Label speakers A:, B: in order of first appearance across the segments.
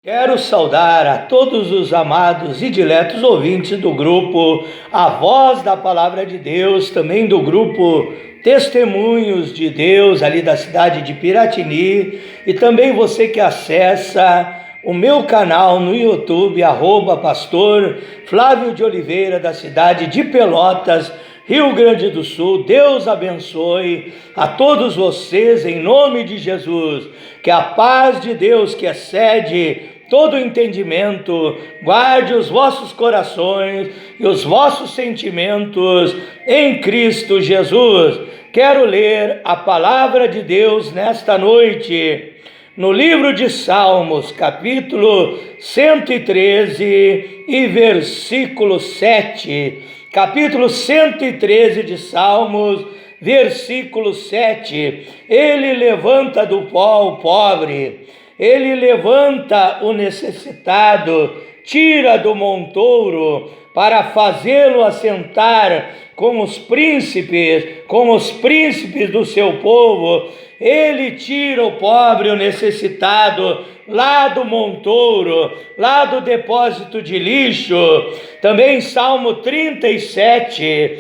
A: Quero saudar a todos os amados e diletos ouvintes do grupo A Voz da Palavra de Deus, também do grupo Testemunhos de Deus, ali da cidade de Piratini, e também você que acessa o meu canal no YouTube, @pastor Flávio de Oliveira, da cidade de Pelotas, Rio Grande do Sul. Deus abençoe a todos vocês em nome de Jesus. Que a paz de Deus, que excede todo entendimento, guarde os vossos corações e os vossos sentimentos em Cristo Jesus. Quero ler a palavra de Deus nesta noite, no livro de Salmos, capítulo 113 e versículo 7. Capítulo 113 de Salmos, versículo 7. Ele levanta do pó o pobre, ele levanta o necessitado, tira do montouro para fazê-lo assentar com os príncipes do seu povo. Ele tira o pobre, o necessitado, lá do montouro, lá do depósito de lixo. Também Salmo 37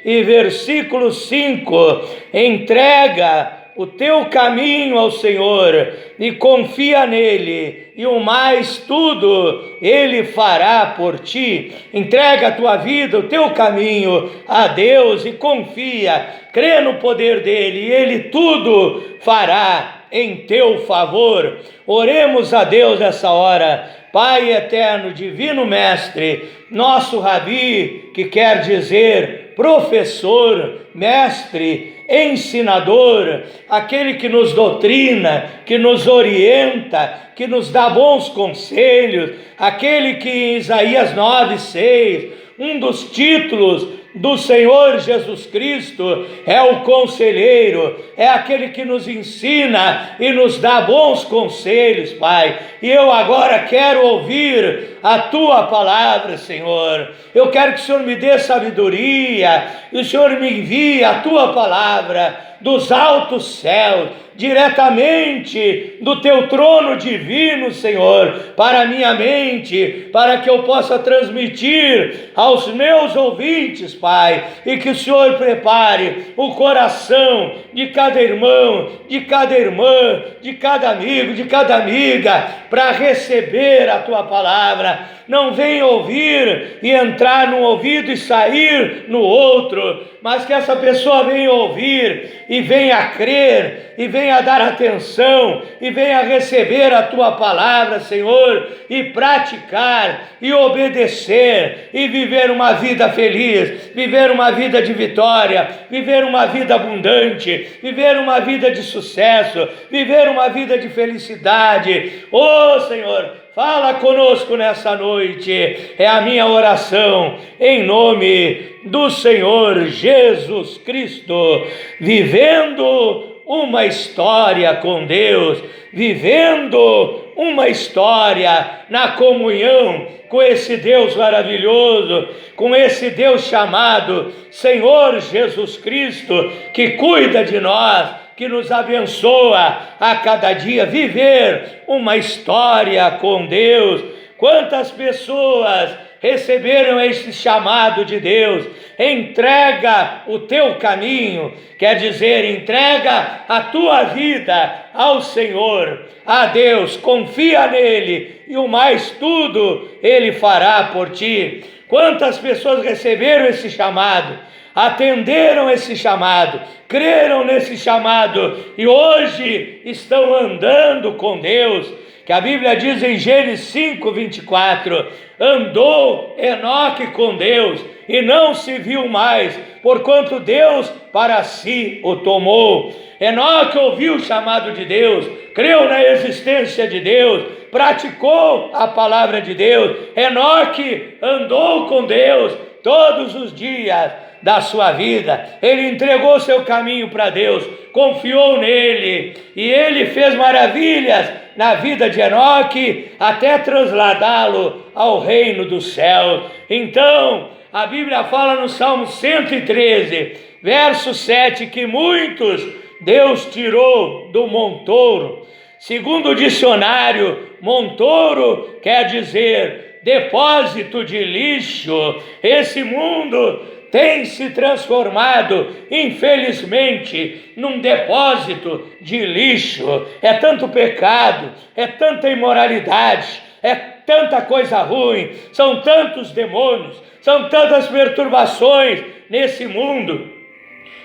A: e versículo 5. Entrega o teu caminho ao Senhor e confia nele, e o mais tudo ele fará por ti. Entrega a tua vida, o teu caminho a Deus e confia, crê no poder dele, e ele tudo fará em teu favor. Oremos a Deus nessa hora. Pai eterno, divino mestre, nosso rabi, que quer dizer professor, mestre, ensinador, aquele que nos doutrina, que nos orienta, que nos dá bons conselhos, aquele que em Isaías 9:6, um dos títulos do Senhor Jesus Cristo é o conselheiro, é aquele que nos ensina e nos dá bons conselhos, Pai. E eu agora quero ouvir a Tua palavra, Senhor. Eu quero que o Senhor me dê sabedoria, e o Senhor me envie a Tua palavra dos altos céus, diretamente do Teu trono divino, Senhor, para a minha mente, para que eu possa transmitir aos meus ouvintes, Pai, e que o Senhor prepare o coração de cada irmão, de cada irmã, de cada amigo, de cada amiga, para receber a Tua palavra. Não venha ouvir e entrar num ouvido e sair no outro, mas que essa pessoa venha ouvir e venha crer, e venha dar atenção, e venha receber a Tua palavra, Senhor, e praticar, e obedecer, e viver uma vida feliz, viver uma vida de vitória, viver uma vida abundante, viver uma vida de sucesso, viver uma vida de felicidade. Oh, Senhor, fala conosco nessa noite, é a minha oração, em nome do Senhor Jesus Cristo, vivendo uma história com Deus, vivendo uma história na comunhão com esse Deus maravilhoso, com esse Deus chamado Senhor Jesus Cristo, que cuida de nós, que nos abençoa a cada dia. Viver uma história com Deus. Quantas pessoas receberam esse chamado de Deus? Entrega o teu caminho, quer dizer, entrega a tua vida ao Senhor, a Deus, confia nele, e o mais tudo ele fará por ti. Quantas pessoas receberam esse chamado, atenderam esse chamado, creram nesse chamado e hoje estão andando com Deus? Que a Bíblia diz em Gênesis 5:24, andou Enoque com Deus e não se viu mais, porquanto Deus para si o tomou. Enoque ouviu o chamado de Deus, creu na existência de Deus, praticou a palavra de Deus. Enoque andou com Deus todos os dias da sua vida. Ele entregou seu caminho para Deus, confiou nele, e ele fez maravilhas na vida de Enoque, até trasladá-lo ao reino dos céus. Então, a Bíblia fala no Salmo 113, verso 7, que muitos Deus tirou do montouro, Segundo o dicionário Montoro, quer dizer depósito de lixo. Esse mundo tem se transformado, infelizmente, num depósito de lixo. É tanto pecado, é tanta imoralidade, é tanta coisa ruim, são tantos demônios, são tantas perturbações nesse mundo,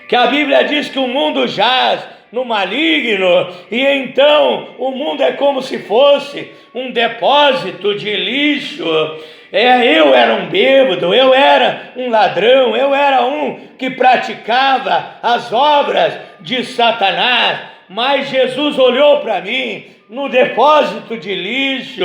A: que a Bíblia diz que o mundo jaz no maligno, e então o mundo é como se fosse um depósito de lixo. Eu era um bêbado, eu era um ladrão, eu era um que praticava as obras de Satanás, mas Jesus olhou para mim no depósito de lixo.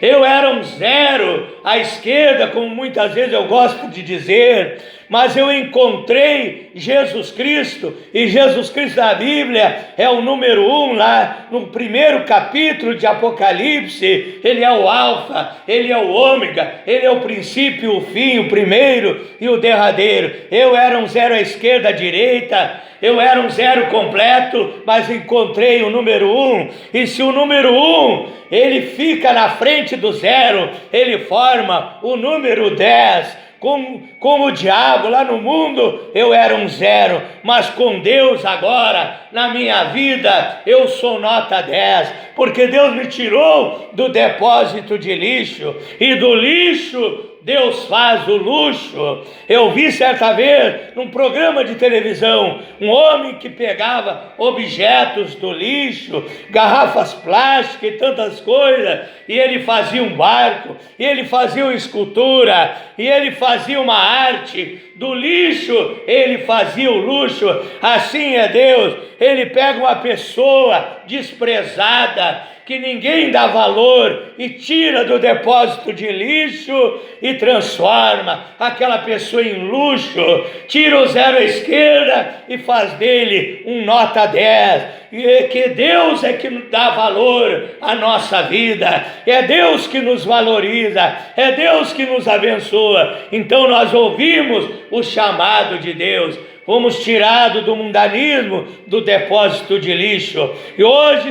A: Eu era um zero à esquerda, como muitas vezes eu gosto de dizer, mas eu encontrei Jesus Cristo, e Jesus Cristo da Bíblia é o número 1 lá no primeiro capítulo de Apocalipse. Ele é o alfa, ele é o ômega, ele é o princípio, o fim, o primeiro e o derradeiro. Eu era um zero à esquerda, à direita, eu era um zero completo, mas encontrei o número 1, e se o número 1 ele fica na frente do zero, ele forma o número 10. Com o diabo lá no mundo eu era um zero, mas com Deus agora na minha vida eu sou nota 10, porque Deus me tirou do depósito de lixo, e do lixo Deus faz o luxo. Eu vi certa vez num programa de televisão um homem que pegava objetos do lixo, garrafas plásticas e tantas coisas, e ele fazia um barco, e ele fazia uma escultura, e ele fazia uma arte. Do lixo ele fazia o luxo. Assim é Deus. Ele pega uma pessoa desprezada, que ninguém dá valor, e tira do depósito de lixo e transforma aquela pessoa em luxo. Tira o zero à esquerda e faz dele um nota 10. E é que Deus é que dá valor à nossa vida, é Deus que nos valoriza, é Deus que nos abençoa. Então nós ouvimos o chamado de Deus, fomos tirados do mundanismo, do depósito de lixo, e hoje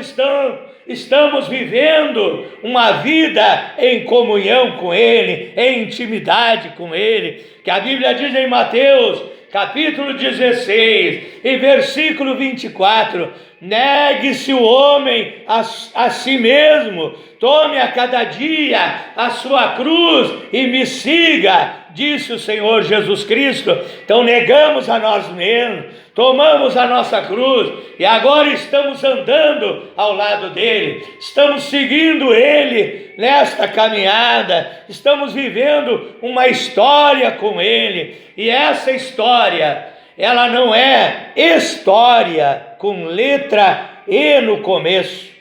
A: estamos vivendo uma vida em comunhão com Ele, em intimidade com Ele, que a Bíblia diz em Mateus capítulo 16 e versículo 24: negue-se o homem a si mesmo, tome a cada dia a sua cruz e me siga, disse o Senhor Jesus Cristo. Então negamos a nós mesmos, tomamos a nossa cruz, e agora estamos andando ao lado dele, estamos seguindo ele nesta caminhada, estamos vivendo uma história com ele, e essa história, ela não é história com letra E no começo,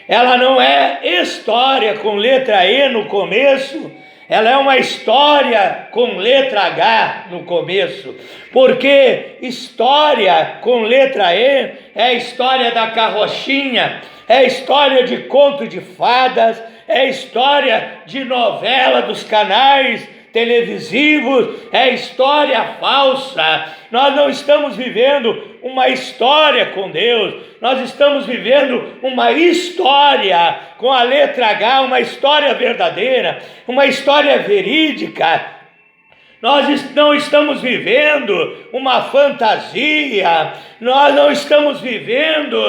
A: ela não é história com letra E no começo, ela é uma história com letra H no começo, porque história com letra E é a história da carrochinha, é a história de conto de fadas, é a história de novela dos canais televisivos, é história falsa. Nós não estamos vivendo uma história com Deus, nós estamos vivendo uma história com a letra H, uma história verdadeira, uma história verídica. Nós não estamos vivendo uma fantasia, nós não estamos vivendo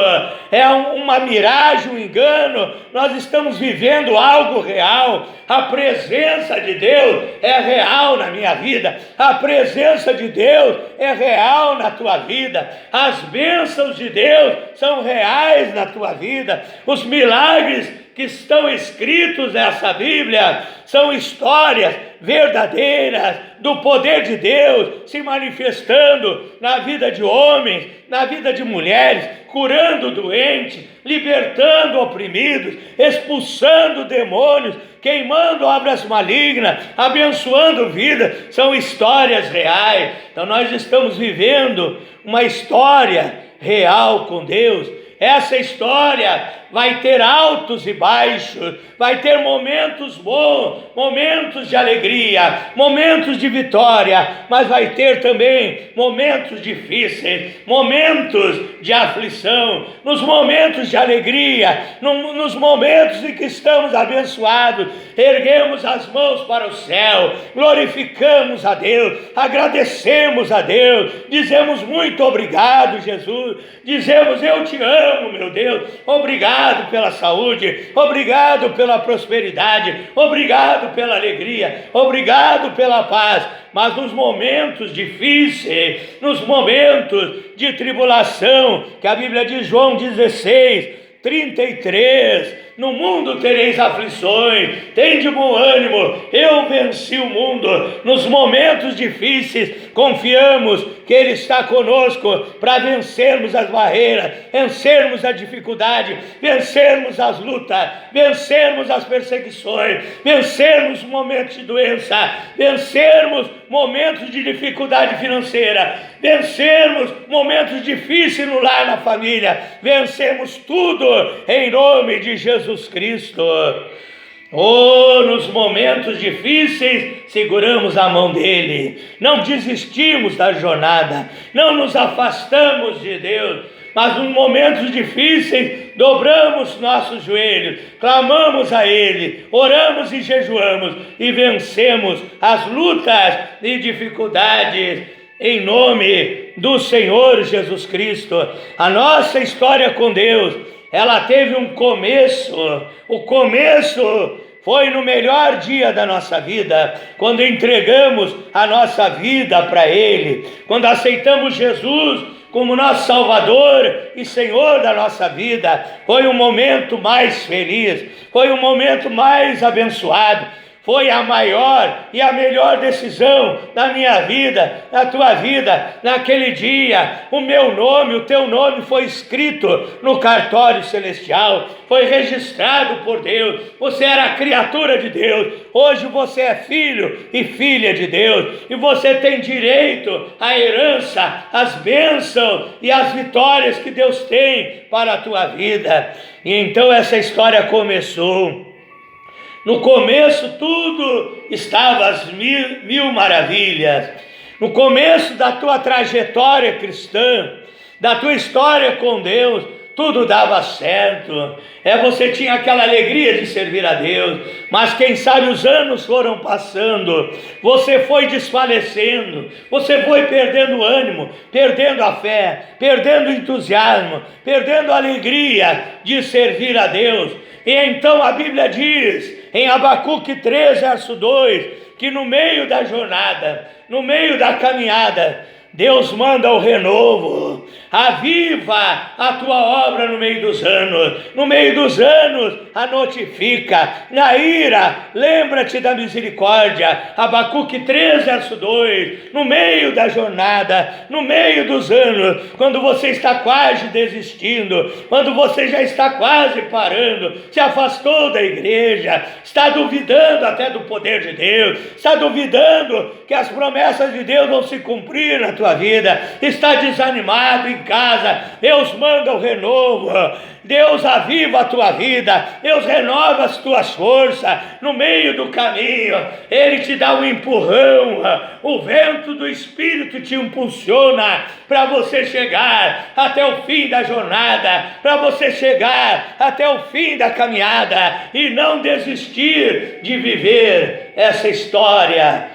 A: uma miragem, um engano, nós estamos vivendo algo real. A presença de Deus é real na minha vida, a presença de Deus é real na tua vida, as bênçãos de Deus são reais na tua vida, os milagres que estão escritos nessa Bíblia são histórias verdadeiras do poder de Deus se manifestando na vida de homens, na vida de mulheres, curando doentes, libertando oprimidos, expulsando demônios, queimando obras malignas, abençoando vidas. São histórias reais. Então nós estamos vivendo uma história real com Deus. Essa história vai ter altos e baixos, vai ter momentos bons, momentos de alegria, momentos de vitória, mas vai ter também momentos difíceis, momentos de aflição. Nos momentos de alegria, nos momentos em que estamos abençoados, erguemos as mãos para o céu, glorificamos a Deus, agradecemos a Deus, dizemos muito obrigado, Jesus, dizemos eu te amo, meu Deus, obrigado pela saúde, obrigado pela prosperidade, obrigado pela alegria, obrigado pela paz. Mas nos momentos difíceis, nos momentos de tribulação, que a Bíblia diz, João 16:33, no mundo tereis aflições, tende bom ânimo, eu venci o mundo. Nos momentos difíceis, confiamos que Ele está conosco para vencermos as barreiras, vencermos a dificuldade, vencermos as lutas, vencermos as perseguições, vencermos momentos de doença, vencermos momentos de dificuldade financeira, vencermos momentos difíceis no lar, na família, vencemos tudo em nome de Jesus Cristo. Nos momentos difíceis, seguramos a mão dele, não desistimos da jornada, não nos afastamos de Deus, mas nos momentos difíceis, dobramos nossos joelhos, clamamos a Ele, oramos e jejuamos e vencemos as lutas e dificuldades em nome do Senhor Jesus Cristo. A nossa história com Deus, ela teve um começo. O começo foi no melhor dia da nossa vida, quando entregamos a nossa vida para Ele, quando aceitamos Jesus como nosso Salvador e Senhor da nossa vida. Foi um momento mais feliz, foi um momento mais abençoado, foi a maior e a melhor decisão da minha vida, da tua vida. Naquele dia, o meu nome, o teu nome foi escrito no cartório celestial, foi registrado por Deus. Você era criatura de Deus, hoje você é filho e filha de Deus, e você tem direito à herança, às bênçãos e às vitórias que Deus tem para a tua vida. E então essa história começou. No começo tudo estava às mil maravilhas. No começo da tua trajetória cristã, da tua história com Deus, tudo dava certo. Você tinha aquela alegria de servir a Deus, mas quem sabe os anos foram passando, você foi desfalecendo, você foi perdendo ânimo, perdendo a fé, perdendo o entusiasmo, perdendo a alegria de servir a Deus. E então a Bíblia diz em Abacuque 3, verso 2, que no meio da jornada, no meio da caminhada, Deus manda o renovo, aviva a tua obra no meio dos anos a notifica, na ira, lembra-te da misericórdia. Abacuque 3, verso 2, no meio da jornada, no meio dos anos, quando você está quase desistindo, quando você já está quase parando, se afastou da igreja, está duvidando até do poder de Deus, está duvidando que as promessas de Deus vão se cumprir na tua vida, está desanimado em casa, Deus manda o renovo, Deus aviva a tua vida, Deus renova as tuas forças no meio do caminho, Ele te dá um empurrão, o vento do Espírito te impulsiona para você chegar até o fim da jornada, para você chegar até o fim da caminhada e não desistir de viver essa história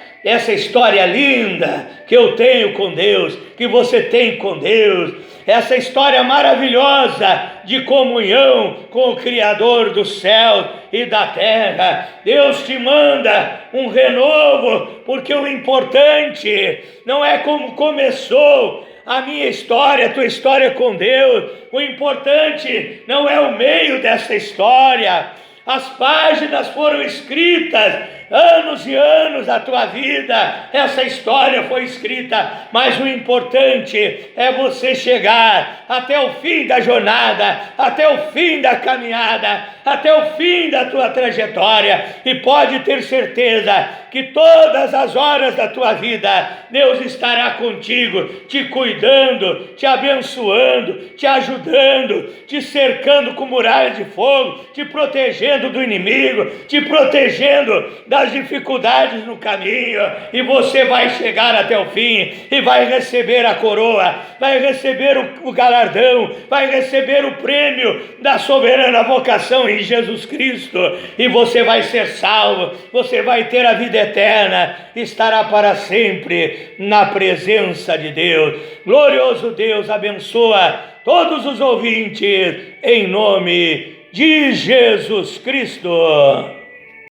A: linda que eu tenho com Deus, que você tem com Deus, essa história maravilhosa de comunhão com o Criador do céu e da terra. Deus te manda um renovo, porque o importante não é como começou a minha história, a tua história com Deus. O importante não é o meio dessa história. As páginas foram escritas anos e anos da tua vida, essa história foi escrita, mas o importante é você chegar até o fim da jornada, até o fim da caminhada, até o fim da tua trajetória, e pode ter certeza que todas as horas da tua vida, Deus estará contigo, te cuidando, te abençoando, te ajudando, te cercando com muralhas de fogo, te protegendo do inimigo, te protegendo das dificuldades no caminho, e você vai chegar até o fim, e vai receber a coroa, vai receber o galardão, vai receber o prêmio da soberana vocação em Jesus Cristo, e você vai ser salvo, você vai ter a vida eterna, estará para sempre na presença de Deus. Glorioso Deus, abençoa todos os ouvintes, em nome de Jesus Cristo.